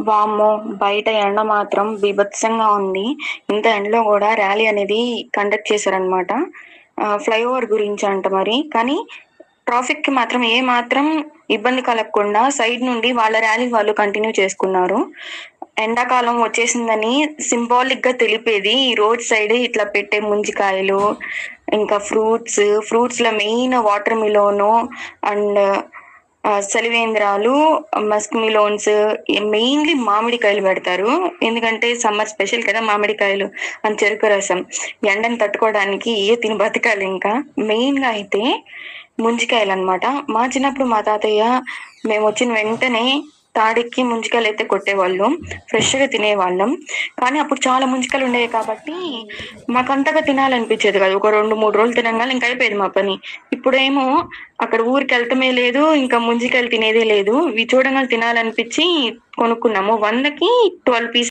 వామ్మో! బయట ఎండ మాత్రం బీభత్సంగా ఉంది. ఇంత ఎండలో గూడా ర్యాలీ అనేది కండక్ట్ చేశారనమాట. ఫ్లైఓవర్ గురించంట మరి. కానీ ట్రాఫిక్‌కి మాత్రం ఏమాత్రం ఇబ్బంది కలగకుండా సైడ్ నుండి వాళ్ళ ర్యాలీ వాళ్ళు కంటిన్యూ చేసుకున్నారు. ఎండాకాలం వచ్చేసిందని సింబాలిక్‌గా తెలిపేది ఈ రోడ్ సైడ్ ఇట్లా పెట్టే ముంజికాయలు, ఇంకా ఫ్రూట్స్‌లో మెయిన్ వాటర్ మిలోను అండ్ చలివేంద్రాలు, మస్క్ మిలోన్స్, మెయిన్‌లీ మామిడికాయలు పెడతారు. ఎందుకంటే సమ్మర్ స్పెషల్ కదా మామిడికాయలు అండ్ చెరుకు రసం. ఎండను తట్టుకోవడానికి ఇయే తిని బతకాలింకా. మెయిన్‌గా అయితే ముంజికాయలనమాట. మా చిన్నప్పుడు మా తాతయ్య మేమొచ్చిన వెంటనే తాడెక్కి ముంజికాయలైతే కొట్టేవాళ్ళు. ఫ్రెష్‌గా తినేవాళ్ళం. కానీ అప్పుడు చాలా ముంజికాయలుండేవి కాబట్టి మాకంతగా తినాలనిపిచ్చేది కాదు. ఒక 2, 3 రోజులు తినంగానే ఇంక అయిపోయేది మా పని. ఇప్పుడేమో అక్కడ ఊరికెళ్ళటమే లేదు, ఇంకా ముంజికాయలు తినేదే లేదు. ఇవి చూడంగానే తినాలనిపిచ్చి కొనుక్కున్నాము. 100కి 12 పీసెస్